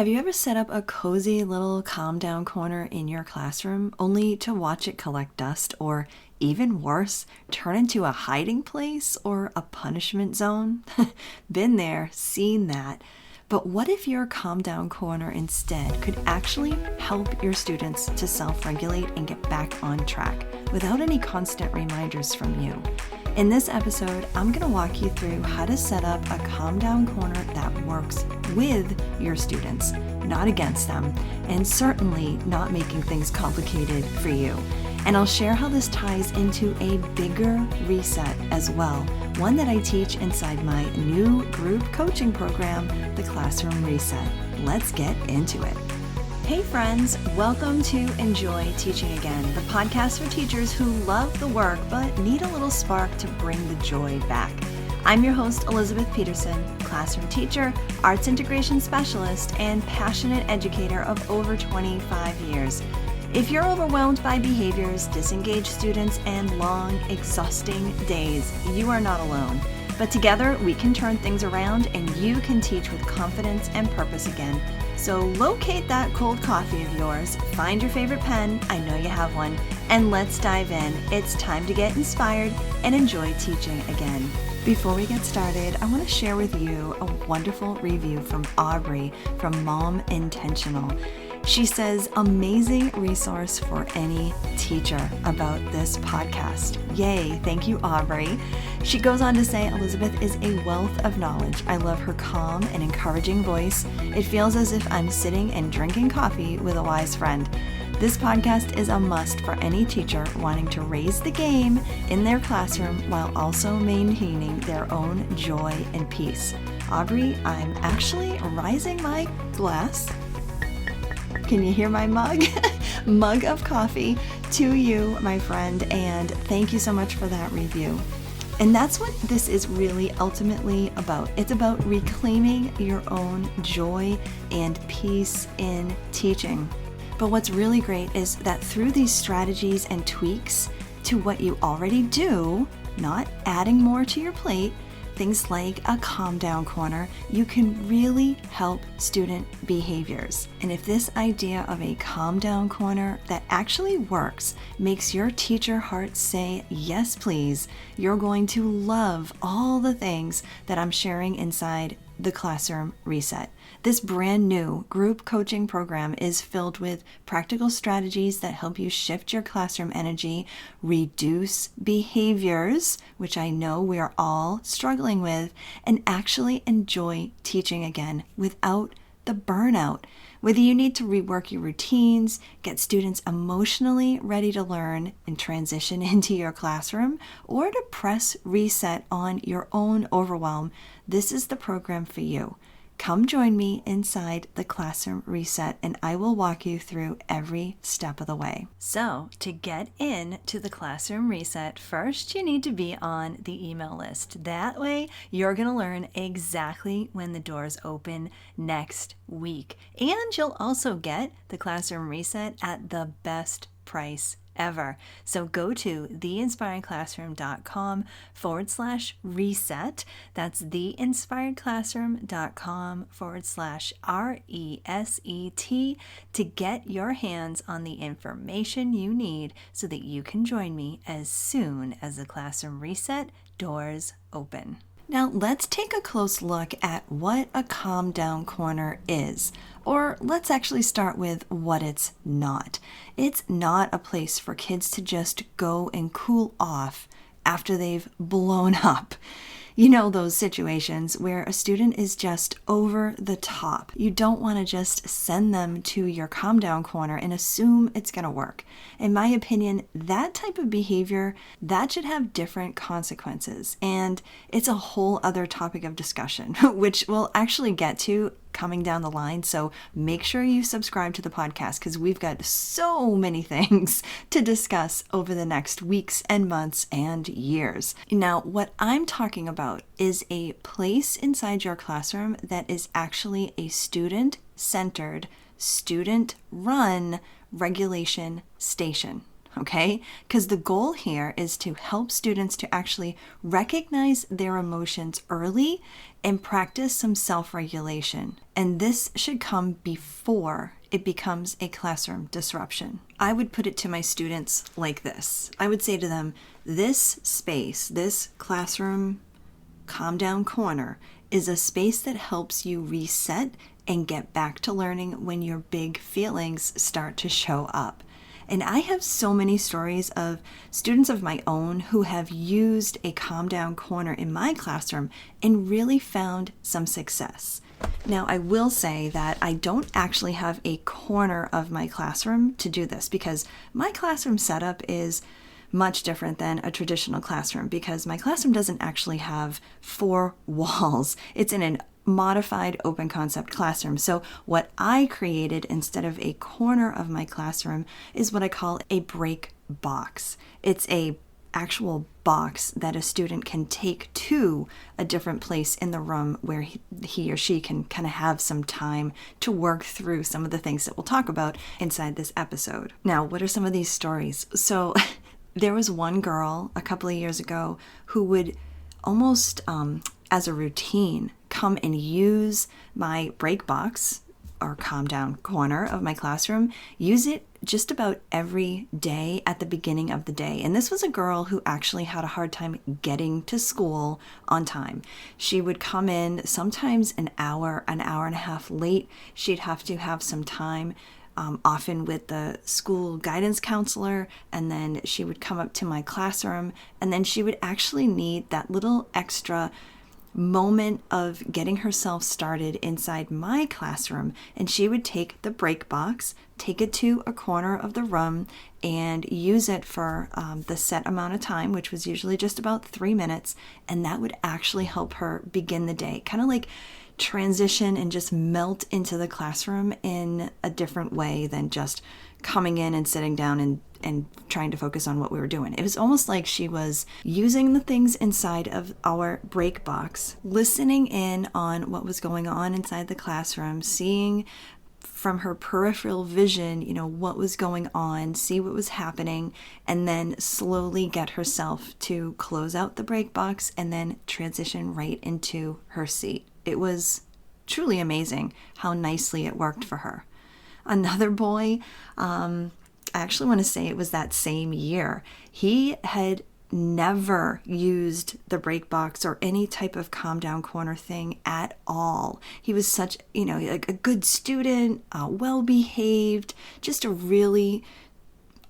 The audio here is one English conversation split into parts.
Have you ever set up a cozy little calm down corner in your classroom only to watch it collect dust or, even worse, turn into a hiding place or a punishment zone? Been there, seen that. But what if your calm down corner instead could actually help your students to self-regulate and get back on track without any constant reminders from you? In this episode, I'm going to walk you through how to set up a calm down corner that works with your students, not against them, and certainly not making things complicated for you. And I'll share how this ties into a bigger reset as well, one that I teach inside my new group coaching program, the Classroom Reset. Let's get into it. Hey friends, welcome to Enjoy Teaching Again, the podcast for teachers who love the work but need a little spark to bring the joy back. I'm your host, Elizabeth Peterson, classroom teacher, arts integration specialist, and passionate educator of over 25 years. If you're overwhelmed by behaviors, disengaged students, and long, exhausting days, you are not alone. But together, we can turn things around and you can teach with confidence and purpose again. So locate that cold coffee of yours, find your favorite pen, I know you have one, and let's dive in. It's time to get inspired and enjoy teaching again. Before we get started, I want to share with you a wonderful review from Aubrey from Mom Intentional. She says, amazing resource for any teacher about this podcast. Yay, thank you, Aubrey. She goes on to say, Elizabeth is a wealth of knowledge. I love her calm and encouraging voice. It feels as if I'm sitting and drinking coffee with a wise friend. This podcast is a must for any teacher wanting to raise the game in their classroom while also maintaining their own joy and peace. Aubrey, I'm actually raising my glass. Can you hear my mug? Mug of coffee to you, my friend, and thank you so much for that review. And that's what this is really ultimately about. It's about reclaiming your own joy and peace in teaching. But what's really great is that through these strategies and tweaks to what you already do, not adding more to your plate, things like a calm down corner, you can really help student behaviors. And if this idea of a calm down corner that actually works makes your teacher heart say, yes, please, you're going to love all the things that I'm sharing inside the Classroom Reset. This brand new group coaching program is filled with practical strategies that help you shift your classroom energy, reduce behaviors, which I know we are all struggling with, and actually enjoy teaching again without the burnout. Whether you need to rework your routines, get students emotionally ready to learn and transition into your classroom, or to press reset on your own overwhelm, this is the program for you. Come join me inside the Classroom Reset and I will walk you through every step of the way. So to get into the Classroom Reset, first you need to be on the email list. That way you're going to learn exactly when the doors open next week. And you'll also get the Classroom Reset at the best price ever. So go to theinspiredclassroom.com/reset. That's theinspiredclassroom.com/RESET to get your hands on the information you need so that you can join me as soon as the Classroom Reset doors open. Now let's take a close look at what a calm down corner is. Or let's actually start with what it's not. It's not a place for kids to just go and cool off after they've blown up. You know those situations where a student is just over the top. You don't want to just send them to your calm down corner and assume it's going to work. In my opinion, that type of behavior, that should have different consequences. And it's a whole other topic of discussion, which we'll actually get to coming down the line. So make sure you subscribe to the podcast because we've got so many things to discuss over the next weeks and months and years. Now, what I'm talking about is a place inside your classroom that is actually a student-centered, student-run regulation station. okay? Because the goal here is to help students to actually recognize their emotions early and practice some self-regulation. And this should come before it becomes a classroom disruption. I would put it to my students like this. I would say to them, this space, this classroom calm down corner is a space that helps you reset and get back to learning when your big feelings start to show up. And I have so many stories of students of my own who have used a calm down corner in my classroom and really found some success. Now, I will say that I don't actually have a corner of my classroom to do this because my classroom setup is much different than a traditional classroom because my classroom doesn't actually have 4 walls. It's in an modified open concept classroom. So what I created instead of a corner of my classroom is what I call a break box. It's a actual box that a student can take to a different place in the room where he or she can kind of have some time to work through some of the things that we'll talk about inside this episode. Now, what are some of these stories? So there was one girl a couple of years ago who would almost as a routine come and use my break box or calm down corner of my classroom, use it just about every day at the beginning of the day. And this was a girl who actually had a hard time getting to school on time. She would come in sometimes an hour and a half late. She'd have to have some time often with the school guidance counselor, and then she would come up to my classroom, and then she would actually need that little extra moment of getting herself started inside my classroom, and she would take the break box, take it to a corner of the room, and use it for the set amount of time, which was usually just about 3 minutes, and that would actually help her begin the day, kind of like transition and just melt into the classroom in a different way than just coming in and sitting down and trying to focus on what we were doing. It was almost like she was using the things inside of our break box, listening in on what was going on inside the classroom, seeing from her peripheral vision, what was going on, see what was happening, and then slowly get herself to close out the break box and then transition right into her seat. It was truly amazing how nicely it worked for her. Another boy, I actually want to say it was that same year. He had never used the break box or any type of calm down corner thing at all. He was such, like a good student, well behaved, just a really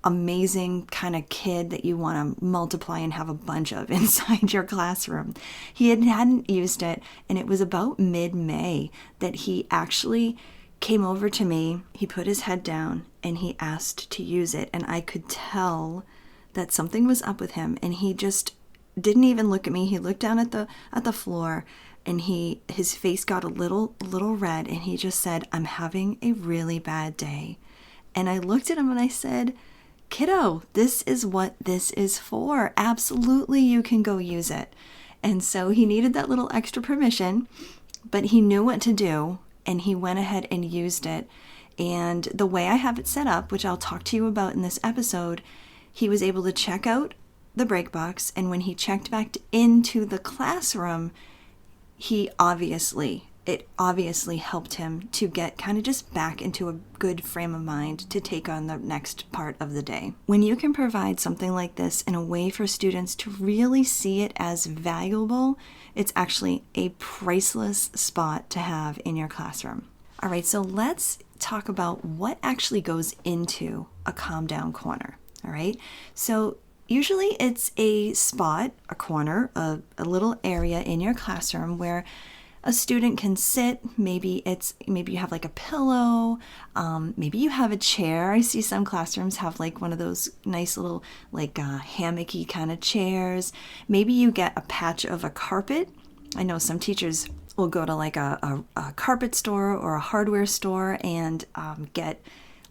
amazing kind of kid that you want to multiply and have a bunch of inside your classroom. He hadn't used it, and it was about mid-May that he actually came over to me. He put his head down and he asked to use it, and I could tell that something was up with him, and he just didn't even look at me. He looked down at the floor, and his face got a little red, and he just said, "I'm having a really bad day." And I looked at him and I said, "Kiddo, this is what this is for. Absolutely, you can go use it." And so he needed that little extra permission, but he knew what to do, and he went ahead and used it. And the way I have it set up, which I'll talk to you about in this episode, he was able to check out the break box, and when he checked back into the classroom, it obviously helped him to get kind of just back into a good frame of mind to take on the next part of the day. When you can provide something like this in a way for students to really see it as valuable, it's actually a priceless spot to have in your classroom. All right, so let's talk about what actually goes into a calm down corner. All right, so usually it's a spot, a corner, a little area in your classroom where a student can sit. Maybe you have like a pillow, maybe you have a chair. I see some classrooms have like one of those nice little like hammocky kind of chairs. Maybe you get a patch of a carpet. I know some teachers will go to like a carpet store or a hardware store and get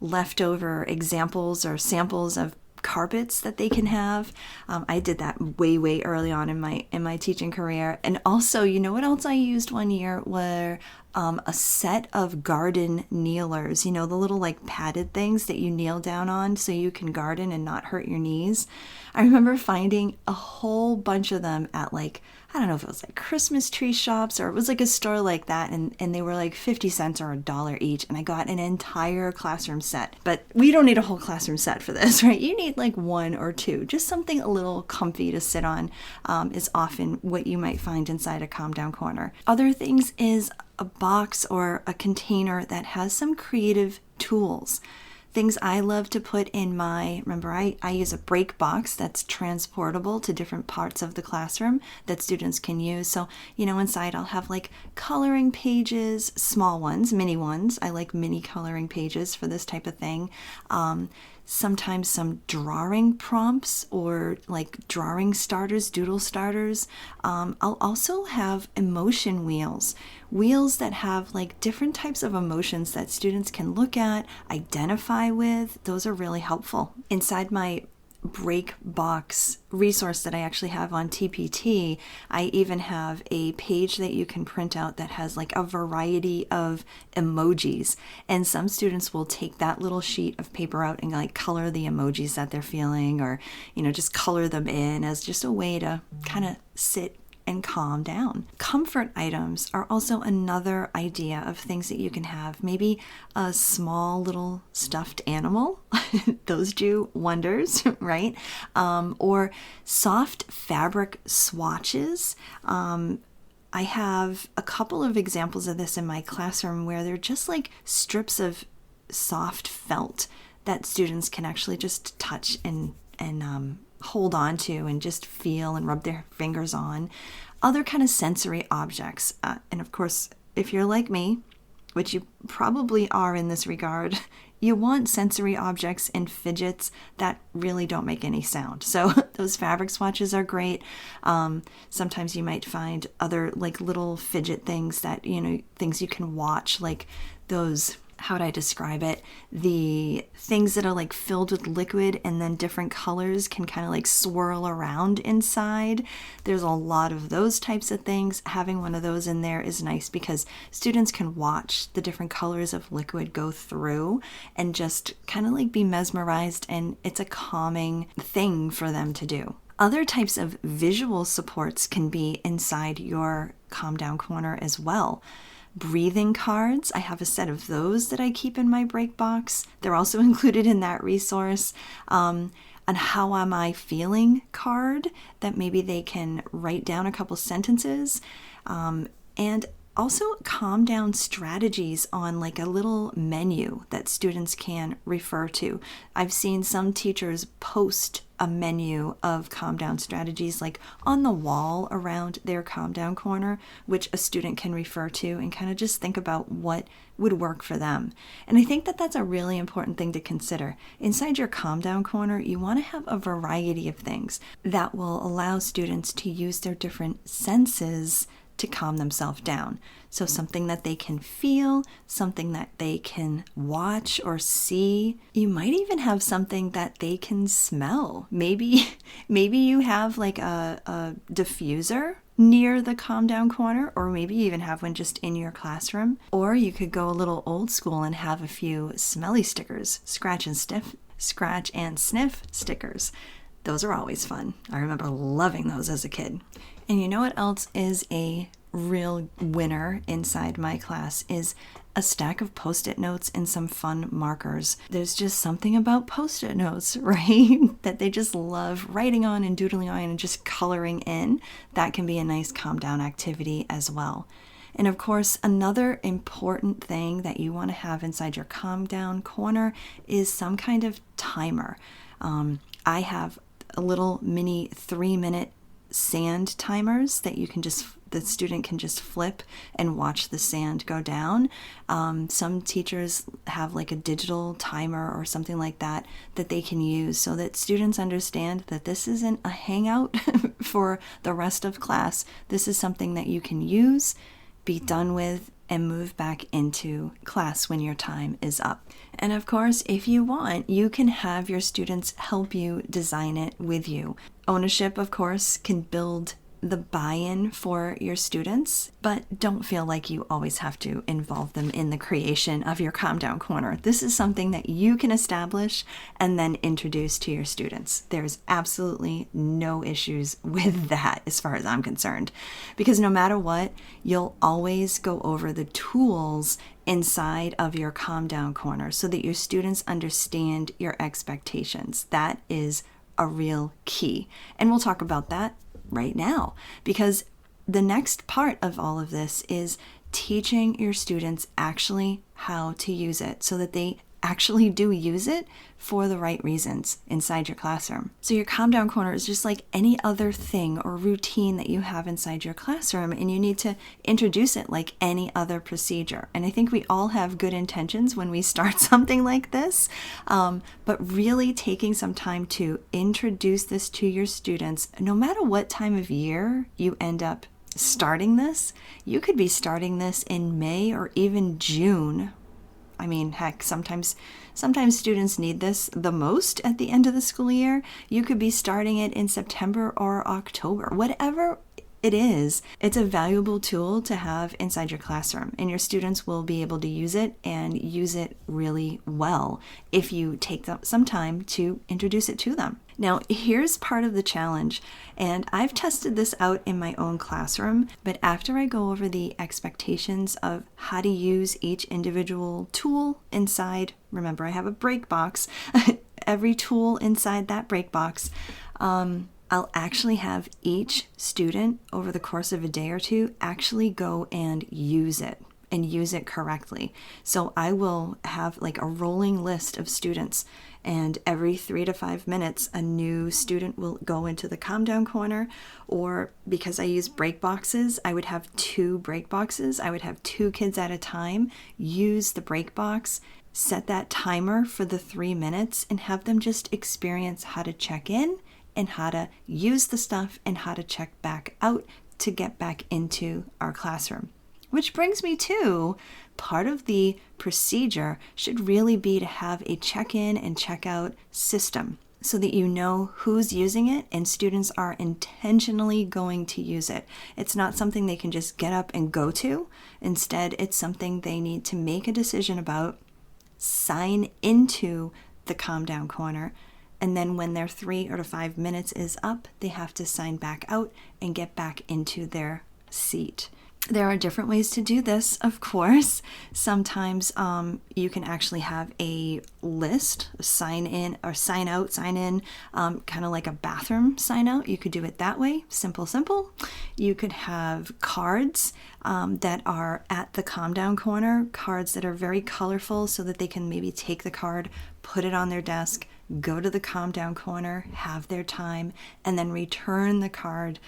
leftover examples or samples of carpets that they can have. I did that way early on in my teaching career. And also, you know what else I used one year were a set of garden kneelers, the little like padded things that you kneel down on so you can garden and not hurt your knees. I remember finding a whole bunch of them at like, I don't know if it was like Christmas tree shops or it was like a store like that, and they were like 50 cents or $1 each, and I got an entire classroom set. But we don't need a whole classroom set for this, right? You need like one or two. Just something a little comfy to sit on is often what you might find inside a Calm Down Corner. Other things is a box or a container that has some creative tools. Things I love to put in remember I use a break box that's transportable to different parts of the classroom that students can use. So, inside I'll have like coloring pages, small ones, mini ones. I like mini coloring pages for this type of thing. Sometimes some drawing prompts or like drawing starters, doodle starters. I'll also have emotion wheels that have like different types of emotions that students can look at, identify with. Those are really helpful. Inside my break box resource that I actually have on TPT, I even have a page that you can print out that has like a variety of emojis, and some students will take that little sheet of paper out and like color the emojis that they're feeling, or just color them in as just a way to kind of sit and calm down. Comfort items are also another idea of things that you can have. Maybe a small little stuffed animal. Those do wonders, right? Or soft fabric swatches. I have a couple of examples of this in my classroom where they're just like strips of soft felt that students can actually just touch and hold on to and just feel and rub their fingers on. Other kind of sensory objects. And of course, if you're like me, which you probably are in this regard, you want sensory objects and fidgets that really don't make any sound. So those fabric swatches are great. Sometimes you might find other like little fidget things that, things you can watch, like those, how would I describe it? The things that are like filled with liquid and then different colors can kind of like swirl around inside. There's a lot of those types of things. Having one of those in there is nice because students can watch the different colors of liquid go through and just kind of like be mesmerized, and it's a calming thing for them to do. Other types of visual supports can be inside your Calm Down Corner as well. Breathing cards, I have a set of those that I keep in my break box. They're also included in that resource. An how am I feeling card that maybe they can write down a couple sentences. And also calm down strategies on like a little menu that students can refer to. I've seen some teachers post a menu of calm down strategies like on the wall around their Calm Down Corner, which a student can refer to and kind of just think about what would work for them. And I think that that's a really important thing to consider. Inside your Calm Down Corner, you want to have a variety of things that will allow students to use their different senses to calm themselves down. So something that they can feel, something that they can watch or see. You might even have something that they can smell. Maybe you have like a diffuser near the Calm Down Corner, or maybe you even have one just in your classroom. Or you could go a little old school and have a few smelly stickers, scratch and sniff stickers. Those are always fun. I remember loving those as a kid. And you know what else is a real winner inside my class is a stack of Post-it notes and some fun markers. There's just something about Post-it notes, right? That they just love writing on and doodling on and just coloring in. That can be a nice calm down activity as well. And of course, another important thing that you want to have inside your Calm Down Corner is some kind of timer. I have a little mini 3-minute sand timers that the student can just flip and watch the sand go down. Some teachers have like a digital timer or something like that they can use so that students understand that this isn't a hangout for the rest of class. This is something that you can use, be done with, and move back into class when your time is up. And of course, if you want, you can have your students help you design it with you. Ownership, of course, can build the buy-in for your students, but don't feel like you always have to involve them in the creation of your calm down corner. This is something that you can establish and then introduce to your students. There's absolutely no issues with that as far as I'm concerned, because no matter what, you'll always go over the tools inside of your calm down corner so that your students understand your expectations. That is a real key. And we'll talk about that right now, because the next part of all of this is teaching your students actually how to use it so that they actually do use it for the right reasons inside your classroom. So your calm down corner is just like any other thing or routine that you have inside your classroom, and you need to introduce it like any other procedure. And I think we all have good intentions when we start something like this, but really taking some time to introduce this to your students, no matter what time of year you end up starting this. You could be starting this in May or even June. I mean, heck, sometimes students need this the most at the end of the school year. You could be starting it in September or October, whatever it is. It's a valuable tool to have inside your classroom, and your students will be able to use it and use it really well if you take some time to introduce it to them. Now, here's part of the challenge, and I've tested this out in my own classroom, but after I go over the expectations of how to use each individual tool inside, remember I have a break box, every tool inside that break box, I'll actually have each student over the course of a day or two actually go and use it and use it correctly. So I will have like a rolling list of students, and every 3 to 5 minutes a new student will go into the calm down corner. Or because I use break boxes, I would have 2 break boxes. I would have 2 kids at a time use the break box, set that timer for the 3 minutes, and have them just experience how to check in and how to use the stuff and how to check back out to get back into our classroom. Which brings me to part of the procedure should really be to have a check-in and check-out system so that you know who's using it and students are intentionally going to use it. It's not something they can just get up and go to. Instead, it's something they need to make a decision about, sign into the calm down corner, and then when their 3 or 5 minutes is up, they have to sign back out and get back into their seat. There are different ways to do this, of course. Sometimes you can actually have a list, sign in or sign out, sign in, kind of like a bathroom sign out. You could do it that way, simple. You could have cards that are at the calm down corner, cards that are very colorful so that they can maybe take the card, put it on their desk, go to the calm down corner, have their time, and then return the card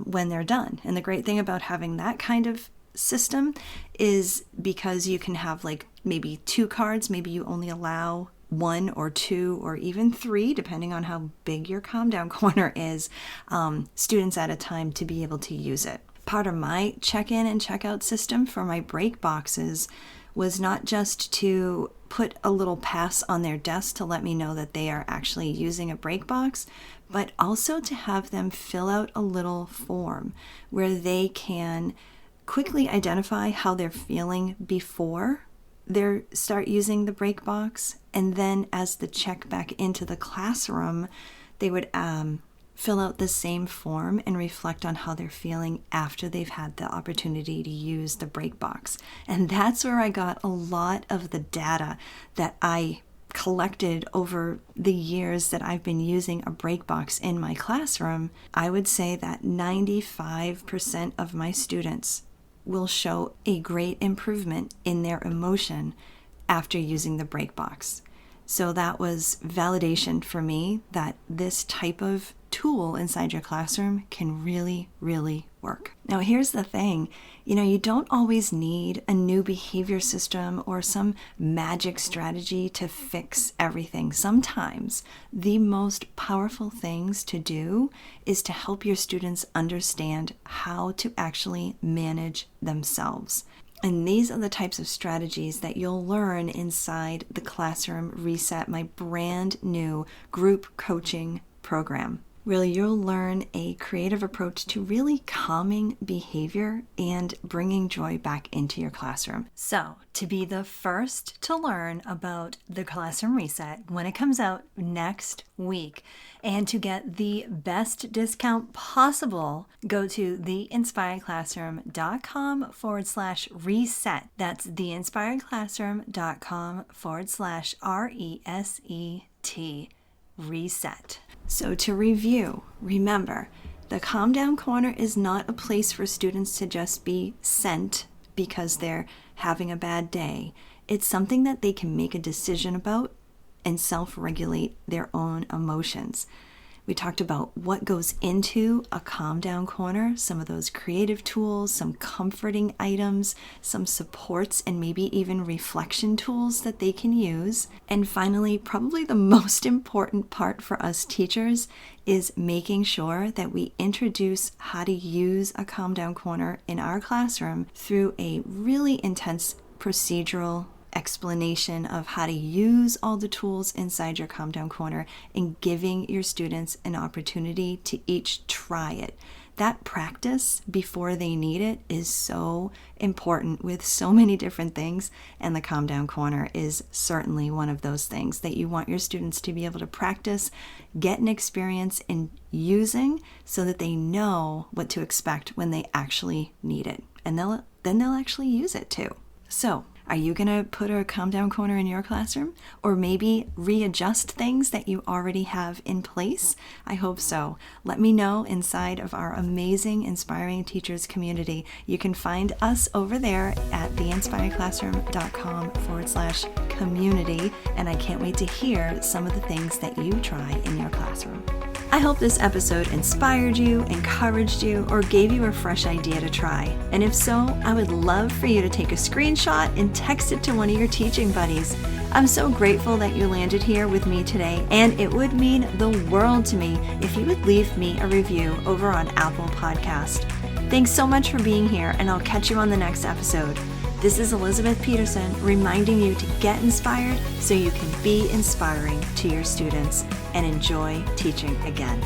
when they're done. And the great thing about having that kind of system is because you can have like maybe 2 cards, maybe you only allow 1 or 2 or even 3, depending on how big your calm down corner is, students at a time to be able to use it. Part of my check-in and check-out system for my break boxes was not just to put a little pass on their desk to let me know that they are actually using a break box, but also to have them fill out a little form where they can quickly identify how they're feeling before they start using the break box, and then as the check back into the classroom, they would fill out the same form and reflect on how they're feeling after they've had the opportunity to use the break box. And that's where I got a lot of the data that I collected over the years that I've been using a break box in my classroom. I would say that 95% of my students will show a great improvement in their emotion after using the break box. So that was validation for me that this type of tool inside your classroom can really, really work. Now, here's the thing. You don't always need a new behavior system or some magic strategy to fix everything. Sometimes the most powerful things to do is to help your students understand how to actually manage themselves. And these are the types of strategies that you'll learn inside the Classroom Reset, my brand new group coaching program. where you'll learn a creative approach to really calming behavior and bringing joy back into your classroom. So, to be the first to learn about the Classroom Reset when it comes out next week, and to get the best discount possible, go to theinspiredclassroom.com/reset. That's theinspiredclassroom.com/RESET. Reset. So to review, remember, the Calm Down Corner is not a place for students to just be sent because they're having a bad day. It's something that they can make a decision about and self-regulate their own emotions. We talked about what goes into a Calm Down Corner, some of those creative tools, some comforting items, some supports, and maybe even reflection tools that they can use. And finally, probably the most important part for us teachers is making sure that we introduce how to use a Calm Down Corner in our classroom through a really intense procedural explanation of how to use all the tools inside your Calm Down Corner and giving your students an opportunity to each try it. That practice before they need it is so important with so many different things, and the Calm Down Corner is certainly one of those things that you want your students to be able to practice, get an experience in using so that they know what to expect when they actually need it, and then they'll actually use it too. So, are you going to put a Calm Down Corner in your classroom? Or maybe readjust things that you already have in place? I hope so. Let me know inside of our amazing Inspiring Teachers community. You can find us over there at theinspiredclassroom.com/community, and I can't wait to hear some of the things that you try in your classroom. I hope this episode inspired you, encouraged you, or gave you a fresh idea to try. And if so, I would love for you to take a screenshot and text it to one of your teaching buddies. I'm so grateful that you landed here with me today, and it would mean the world to me if you would leave me a review over on Apple Podcast. Thanks so much for being here, and I'll catch you on the next episode. This is Elizabeth Peterson reminding you to get inspired so you can be inspiring to your students and enjoy teaching again.